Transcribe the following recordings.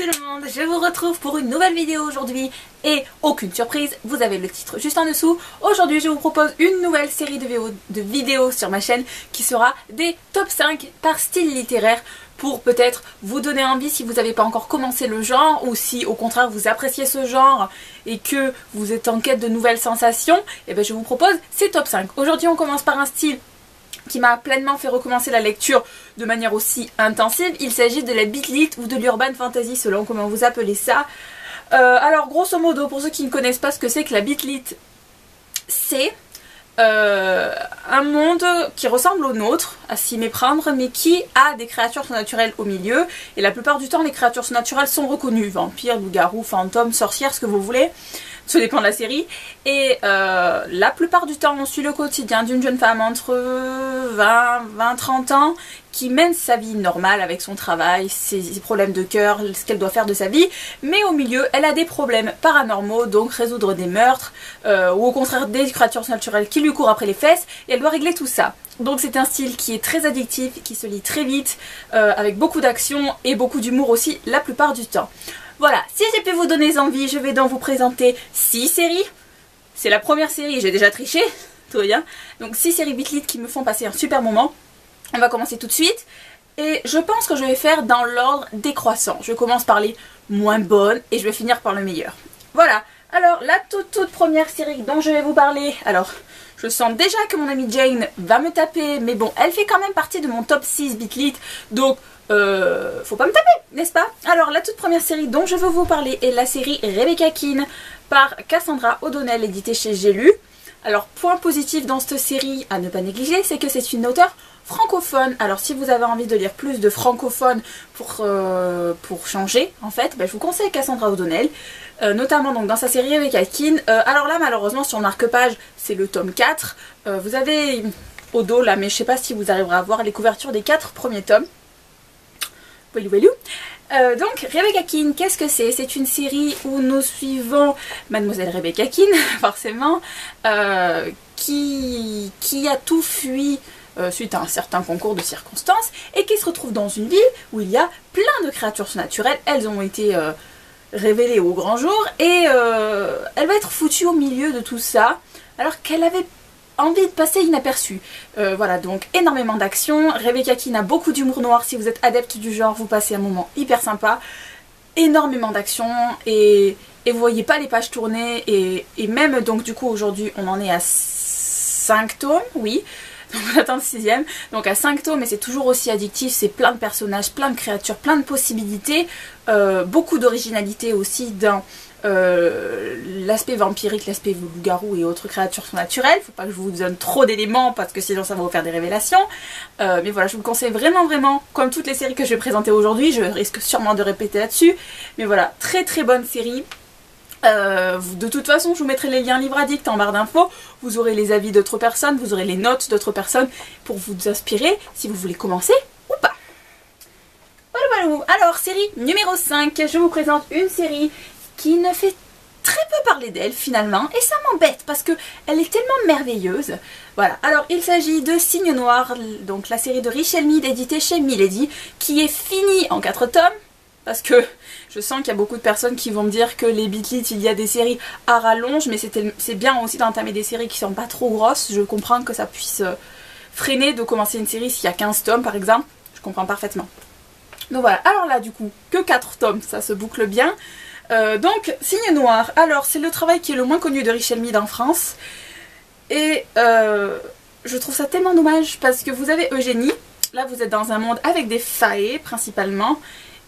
tout le monde, je vous retrouve pour une nouvelle vidéo aujourd'hui et aucune surprise, vous avez le titre juste en dessous. Aujourd'hui je vous propose une nouvelle série de vidéos sur ma chaîne qui sera des top 5 par style littéraire pour peut-être vous donner envie si vous n'avez pas encore commencé le genre ou si au contraire vous appréciez ce genre et que vous êtes en quête de nouvelles sensations, et bien je vous propose ces top 5. Aujourd'hui on commence par un style qui m'a pleinement fait recommencer la lecture de manière aussi intensive. Il s'agit de la beat lit ou de l'urban fantasy selon comment vous appelez ça. Alors grosso modo, pour ceux qui ne connaissent pas ce que c'est que la beat lit, c'est un monde qui ressemble au nôtre, à s'y méprendre, mais qui a des créatures surnaturelles au milieu. Et la plupart du temps, les créatures surnaturelles sont reconnues. Vampires, loups-garous, fantômes, sorcières, ce que vous voulez. Ça dépend de la série. Et la plupart du temps, on suit le quotidien d'une jeune femme entre 20-30 ans qui mène sa vie normale avec son travail, ses problèmes de cœur, ce qu'elle doit faire de sa vie. Mais au milieu, elle a des problèmes paranormaux, donc résoudre des meurtres, ou au contraire des créatures naturelles qui lui courent après les fesses. Et elle doit régler tout ça. Donc c'est un style qui est très addictif, qui se lit très vite, avec beaucoup d'action et beaucoup d'humour aussi la plupart du temps. Voilà, si j'ai pu vous donner envie, je vais donc vous présenter 6 séries. C'est la première série, j'ai déjà triché, tout va bien. Donc 6 séries beat lit qui me font passer un super moment. On va commencer tout de suite. Et je pense que je vais faire dans l'ordre décroissant. Je commence par les moins bonnes et je vais finir par le meilleur. Voilà, alors la toute première série dont je vais vous parler. Alors, je sens déjà que mon amie Jane va me taper, mais bon, elle fait quand même partie de mon top 6 beat lit. Donc, faut pas me taper, n'est-ce pas? Alors la toute première série dont je veux vous parler est la série Rebecca Keane par Cassandra O'Donnell, éditée chez J'ai lu. Alors point positif dans cette série à ne pas négliger, c'est que c'est une auteure francophone. Alors si vous avez envie de lire plus de francophones pour changer en fait, ben, je vous conseille Cassandra O'Donnell, notamment donc dans sa série Rebecca Keane. Alors là malheureusement sur le marque-page c'est le tome 4, vous avez au dos là, mais je sais pas si vous arriverez à voir les couvertures des 4 premiers tomes. Donc Rebecca Keane, qu'est-ce que c'est? C'est une série où nous suivons Mademoiselle Rebecca Keane, forcément, qui a tout fui suite à un certain concours de circonstances et qui se retrouve dans une ville où il y a plein de créatures surnaturelles. Elles ont été révélées au grand jour et elle va être foutue au milieu de tout ça alors qu'elle avait envie de passer inaperçu. Voilà, donc énormément d'action. Rebecca Keane a beaucoup d'humour noir. Si vous êtes adepte du genre, vous passez un moment hyper sympa. Énormément d'action et vous voyez pas les pages tourner et même donc du coup aujourd'hui on en est à 5 tomes, oui. Donc on attend le 6ème, donc à 5 tomes, mais c'est toujours aussi addictif, c'est plein de personnages, plein de créatures, plein de possibilités, beaucoup d'originalité aussi dans l'aspect vampirique, l'aspect loup-garou et autres créatures surnaturelles. Faut pas que je vous donne trop d'éléments parce que sinon ça va vous faire des révélations. Mais voilà, je vous conseille vraiment, comme toutes les séries que je vais présenter aujourd'hui, je risque sûrement de répéter là-dessus. Mais voilà, très bonne série. De toute façon, je vous mettrai les liens livre addict en barre d'infos. Vous aurez les avis d'autres personnes, vous aurez les notes d'autres personnes pour vous inspirer si vous voulez commencer ou pas. Voilà. Alors, série numéro 5, je vous présente une série qui ne fait très peu parler d'elle finalement, et ça m'embête parce que elle est tellement merveilleuse. Voilà, alors il s'agit de Cygne Noir, donc la série de Richelle Mead éditée chez Milady, qui est finie en 4 tomes, parce que je sens qu'il y a beaucoup de personnes qui vont me dire que les beat lit, il y a des séries à rallonge, mais c'est bien aussi d'entamer des séries qui sont pas trop grosses. Je comprends que ça puisse freiner de commencer une série s'il y a 15 tomes par exemple, je comprends parfaitement. Donc voilà, alors là du coup, que 4 tomes, ça se boucle bien. Donc, Cygne Noir, alors c'est le travail qui est le moins connu de Richelle Mead en France et je trouve ça tellement dommage parce que vous avez Eugénie, là vous êtes dans un monde avec des faées principalement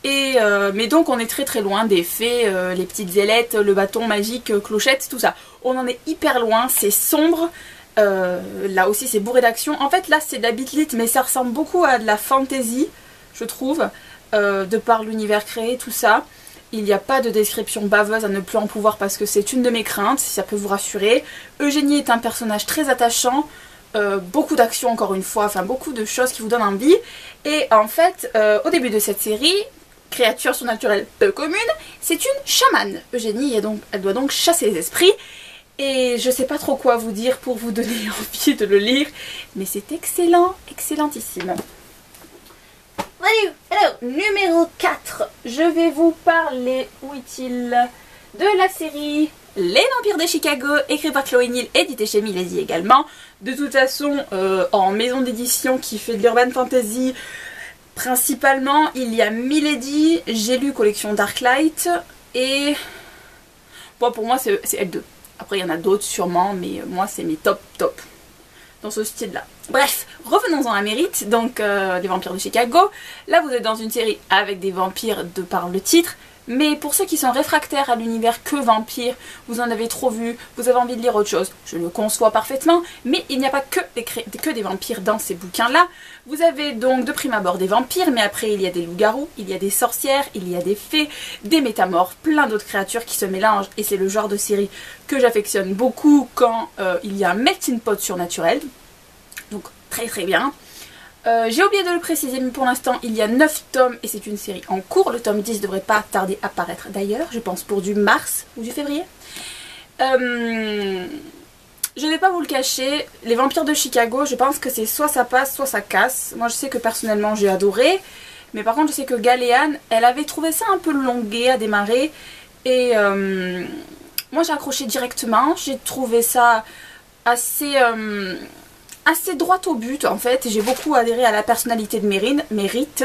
et mais donc on est très loin des fées, les petites ailettes, le bâton magique, clochette, tout ça. On en est hyper loin, c'est sombre, là aussi c'est bourré d'action. En fait là c'est de la beat lit mais ça ressemble beaucoup à de la fantasy je trouve, de par l'univers créé, tout ça. Il n'y a pas de description baveuse à ne plus en pouvoir parce que c'est une de mes craintes, si ça peut vous rassurer. Eugénie est un personnage très attachant, beaucoup d'action encore une fois, enfin beaucoup de choses qui vous donnent envie. Et en fait, au début de cette série, créature surnaturelle peu commune, c'est une chamane. Eugénie, elle doit donc chasser les esprits. Et je sais pas trop quoi vous dire pour vous donner envie de le lire, mais c'est excellent, excellentissime. Alors, numéro 4, je vais vous parler, où est-il, de la série Les Vampires de Chicago, écrit par Chloé Neal, édité chez Milady également. De toute façon, en maison d'édition qui fait de l'urban fantasy, principalement, il y a Milady, j'ai lu collection Darklight, et bon, pour moi c'est elles deux. Après il y en a d'autres sûrement, mais moi c'est mes top dans ce style là. Bref, revenons-en à Mérite, donc les Vampires de Chicago. Là vous êtes dans une série avec des vampires de par le titre, mais pour ceux qui sont réfractaires à l'univers que vampires, vous en avez trop vu, vous avez envie de lire autre chose, je le conçois parfaitement, mais il n'y a pas que des vampires dans ces bouquins là. Vous avez donc de prime abord des vampires, mais après il y a des loups-garous, il y a des sorcières, il y a des fées, des métamorphes, plein d'autres créatures qui se mélangent, et c'est le genre de série que j'affectionne beaucoup quand il y a un melting pot surnaturel. Donc très très bien. J'ai oublié de le préciser, mais pour l'instant il y a 9 tomes et c'est une série en cours. Le tome 10 devrait pas tarder à paraître d'ailleurs, je pense pour du mars ou du février. Je ne vais pas vous le cacher, les Vampires de Chicago, je pense que c'est soit ça passe, soit ça casse. Moi je sais que personnellement j'ai adoré, mais par contre je sais que Galéane, elle avait trouvé ça un peu longué à démarrer. Et moi j'ai accroché directement, j'ai trouvé ça assez droit au but en fait. J'ai beaucoup adhéré à la personnalité de Mérite.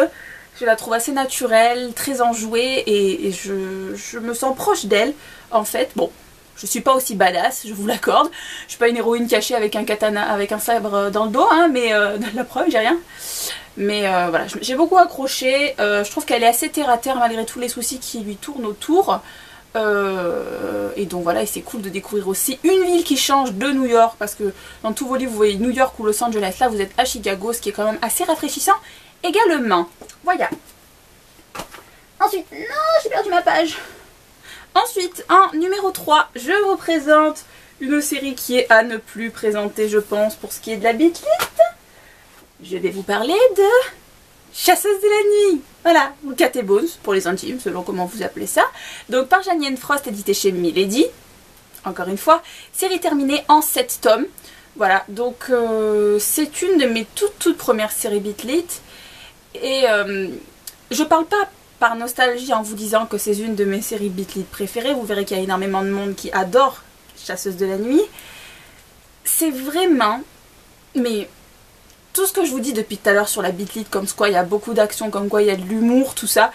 Je la trouve assez naturelle, très enjouée et je me sens proche d'elle en fait. Bon, je suis pas aussi badass, je vous l'accorde. Je suis pas une héroïne cachée avec un katana, avec un sabre dans le dos, hein, mais la preuve, j'ai rien. Mais voilà, j'ai beaucoup accroché. Je trouve qu'elle est assez terre à terre malgré tous les soucis qui lui tournent autour. Et donc voilà, et c'est cool de découvrir aussi une ville qui change de New York, parce que dans tous vos livres vous voyez New York ou Los Angeles, là vous êtes à Chicago, ce qui est quand même assez rafraîchissant également. Voilà. Ensuite, non, j'ai perdu ma page. Ensuite, en numéro 3, je vous présente une série qui est à ne plus présenter, je pense, pour ce qui est de la beatlist. Je vais vous parler de Chasseuse de la nuit. Voilà, ou Cat et Bones pour les intimes, selon comment vous appelez ça. Donc par Jeannienne Frost, édité chez Milady. Encore une fois, série terminée en 7 tomes. Voilà, donc c'est une de mes toutes premières séries Beatlit. Et je parle pas par nostalgie en vous disant que c'est une de mes séries Beatlit préférées. Vous verrez qu'il y a énormément de monde qui adore Chasseuse de la nuit. C'est vraiment, mais tout ce que je vous dis depuis tout à l'heure sur la Beatlit, comme quoi il y a beaucoup d'action, comme quoi il y a de l'humour, tout ça,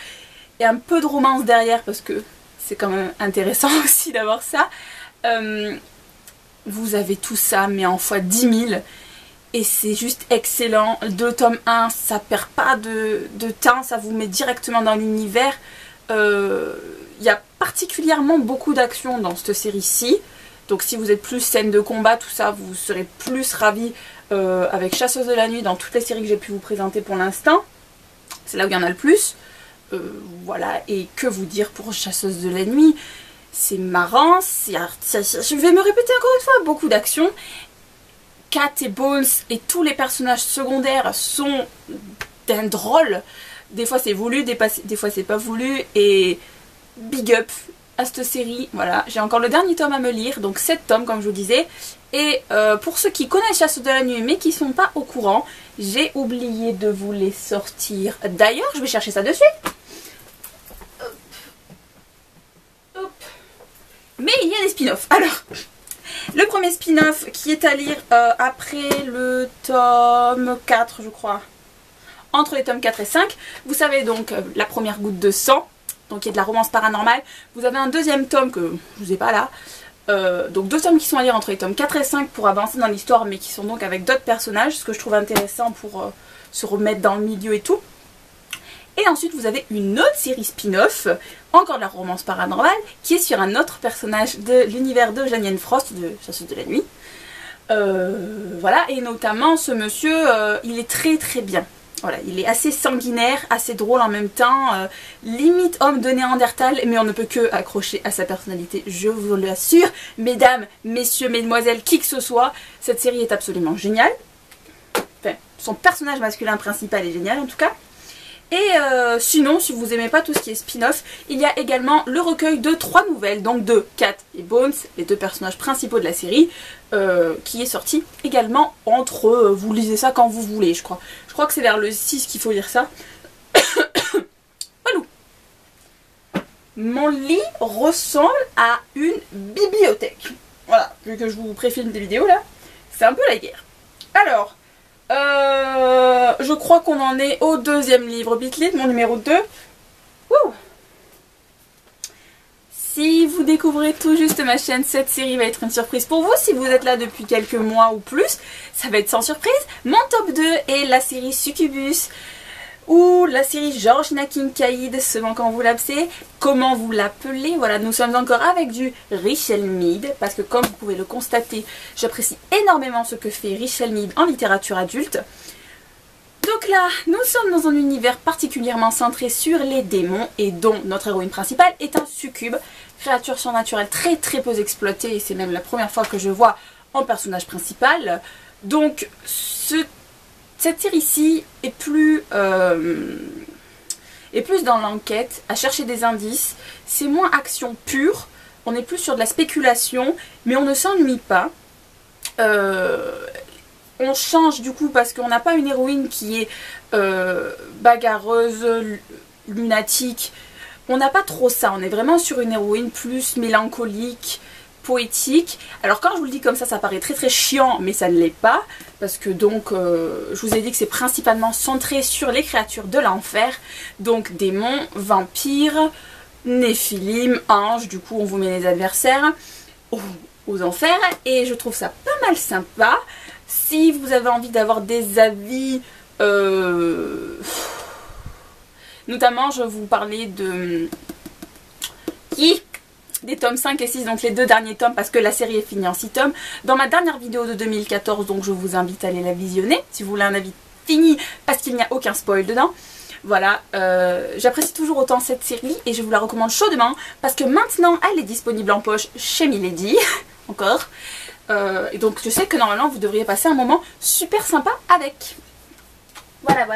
et un peu de romance derrière, parce que c'est quand même intéressant aussi d'avoir ça. Vous avez tout ça, mais en fois 10 000, et c'est juste excellent. Le tome 1, ça perd pas de temps, ça vous met directement dans l'univers. Il y a particulièrement beaucoup d'action dans cette série-ci. Donc si vous êtes plus scène de combat, tout ça, vous serez plus ravis avec Chasseuse de la nuit dans toutes les séries que j'ai pu vous présenter pour l'instant. C'est là où il y en a le plus. Voilà, et que vous dire pour Chasseuse de la nuit, c'est marrant, je vais me répéter encore une fois, beaucoup d'action. Cat et Bones et tous les personnages secondaires sont d'un drôle. Des fois c'est voulu, des fois c'est pas voulu, et big up à cette série. Voilà, j'ai encore le dernier tome à me lire, donc 7 tomes comme je vous disais. Et pour ceux qui connaissent Chasseuse de la nuit mais qui sont pas au courant, j'ai oublié de vous les sortir. D'ailleurs, je vais chercher ça de suite. Hop. Mais il y a des spin-offs. Alors, le premier spin-off qui est à lire après le tome 4, je crois. Entre les tomes 4 et 5. Vous savez donc la première goutte de sang. Donc il y a de la romance paranormale. Vous avez un deuxième tome que je vous ai pas là. Donc 2 tomes qui sont à lire entre les tomes 4 et 5 pour avancer dans l'histoire, mais qui sont donc avec d'autres personnages, ce que je trouve intéressant pour se remettre dans le milieu et tout. Et ensuite vous avez une autre série spin-off, encore de la romance paranormale, qui est sur un autre personnage de l'univers de Jeannienne Frost, de Chasseuse de la nuit. Voilà, et notamment ce monsieur, il est très bien. Voilà, il est assez sanguinaire, assez drôle en même temps, limite homme de Néandertal, mais on ne peut que accrocher à sa personnalité, je vous l'assure. Mesdames, messieurs, mesdemoiselles, qui que ce soit, cette série est absolument géniale. Enfin, son personnage masculin principal est génial en tout cas. Et sinon, si vous aimez pas tout ce qui est spin-off, il y a également le recueil de 3 nouvelles, donc de Cat et Bones, les 2 personnages principaux de la série, qui est sorti également entre, vous lisez ça quand vous voulez, je crois. Je crois que c'est vers le 6 qu'il faut lire ça. mon lit ressemble à une bibliothèque. Voilà, vu que je vous préfilme des vidéos là, c'est un peu la guerre. Alors, je crois qu'on en est au deuxième livre Beat Lit, mon numéro 2. Wouh! Si vous découvrez tout juste ma chaîne, cette série va être une surprise pour vous. Si vous êtes là depuis quelques mois ou plus, ça va être sans surprise. Mon top 2 est la série Succubus, ou la série Georgina Kincaid, selon quand vous l'appelez, comment vous l'appelez. Voilà, nous sommes encore avec du Richelle Mead, parce que comme vous pouvez le constater, j'apprécie énormément ce que fait Richelle Mead en littérature adulte. Donc là, nous sommes dans un univers particulièrement centré sur les démons, et dont notre héroïne principale est un succube, créature surnaturelle très peu exploitée, et c'est même la première fois que je vois en personnage principal. Donc cette série-ci est plus dans l'enquête, à chercher des indices. C'est moins action pure, on est plus sur de la spéculation, mais on ne s'ennuie pas. On change du coup parce qu'on n'a pas une héroïne qui est bagarreuse, lunatique. On n'a pas trop ça, on est vraiment sur une héroïne plus mélancolique, poétique. Alors quand je vous le dis comme ça paraît très chiant, mais ça ne l'est pas, parce que donc je vous ai dit que c'est principalement centré sur les créatures de l'enfer, donc démons, vampires, néphilim, anges. Du coup on vous met les adversaires aux enfers, et je trouve ça pas mal sympa. Si vous avez envie d'avoir des avis, notamment je vais vous parler des tomes 5 et 6, donc les deux derniers tomes, parce que la série est finie en 6 tomes, dans ma dernière vidéo de 2014, donc je vous invite à aller la visionner, si vous voulez un avis fini, parce qu'il n'y a aucun spoil dedans. Voilà, j'apprécie toujours autant cette série, et je vous la recommande chaudement, parce que maintenant elle est disponible en poche chez Milady, encore. Et donc je sais que normalement vous devriez passer un moment super sympa avec. Voilà.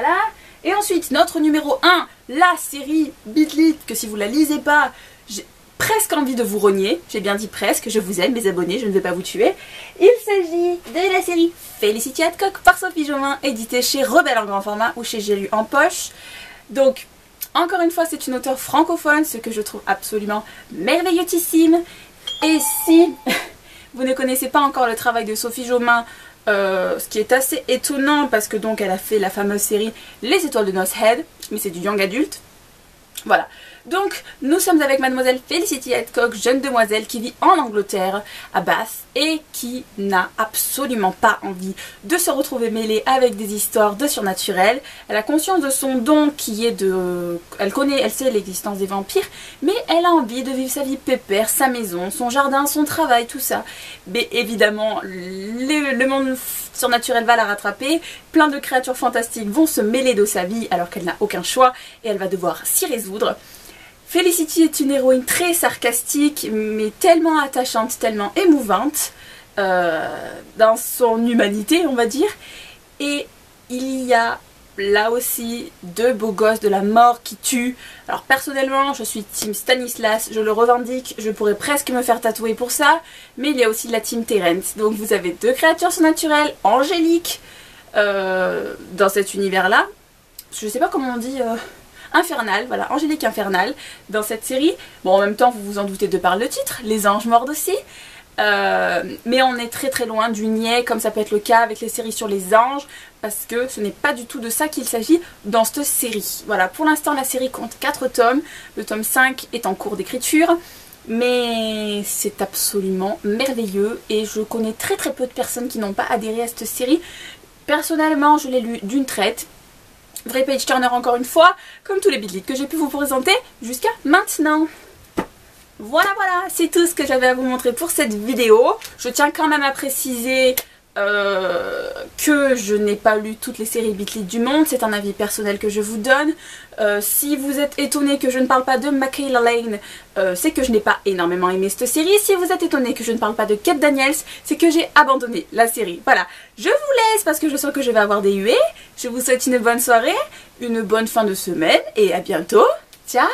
Et ensuite notre numéro 1, la série Beat Lit, que si vous la lisez pas, j'ai presque envie de vous renier. J'ai bien dit presque, je vous aime mes abonnés, je ne vais pas vous tuer. Il s'agit de la série Felicity Hadcock par Sophie Jomain, éditée chez Rebelle en grand format ou chez J'ai lu en poche. Donc encore une fois c'est une auteure francophone, ce que je trouve absolument merveilleusissime. Et si vous ne connaissez pas encore le travail de Sophie Jomain, ce qui est assez étonnant parce que donc elle a fait la fameuse série Les Étoiles de Noce Head, mais c'est du young adulte. Voilà. Donc nous sommes avec mademoiselle Felicity Hadcock, jeune demoiselle qui vit en Angleterre, à Bath, et qui n'a absolument pas envie de se retrouver mêlée avec des histoires de surnaturel. Elle a conscience de son don qui est de... Elle sait l'existence des vampires, mais elle a envie de vivre sa vie pépère, sa maison, son jardin, son travail, tout ça. Mais évidemment, le monde surnaturel va la rattraper, plein de créatures fantastiques vont se mêler de sa vie alors qu'elle n'a aucun choix, et elle va devoir s'y résoudre. Felicity est une héroïne très sarcastique, mais tellement attachante, tellement émouvante dans son humanité, on va dire. Et il y a là aussi deux beaux gosses de la mort qui tuent. Alors personnellement, je suis team Stanislas, je le revendique, je pourrais presque me faire tatouer pour ça. Mais il y a aussi la team Terence. Donc vous avez deux créatures surnaturelles, angéliques, dans cet univers-là. Je sais pas comment on dit... infernal, voilà, angélique infernale dans cette série. Bon, en même temps vous vous en doutez de par le titre, les anges mordent aussi, mais on est très loin du niais comme ça peut être le cas avec les séries sur les anges, parce que ce n'est pas du tout de ça qu'il s'agit dans cette série. Voilà, pour l'instant la série compte 4 tomes, le tome 5 est en cours d'écriture, mais c'est absolument merveilleux et je connais très peu de personnes qui n'ont pas adhéré à cette série. Personnellement je l'ai lu d'une traite. Vrai page turner encore une fois, comme tous les Beat Lit que j'ai pu vous présenter jusqu'à maintenant. Voilà, c'est tout ce que j'avais à vous montrer pour cette vidéo. Je tiens quand même à préciser que je n'ai pas lu toutes les séries Beat Lit du monde, c'est un avis personnel que je vous donne. Si vous êtes étonné que je ne parle pas de Michaela Lane, c'est que je n'ai pas énormément aimé cette série. Si vous êtes étonné que je ne parle pas de Kate Daniels, c'est que j'ai abandonné la série. Voilà, je vous laisse parce que je sens que je vais avoir des huées. Je vous souhaite une bonne soirée, une bonne fin de semaine et à bientôt. Ciao!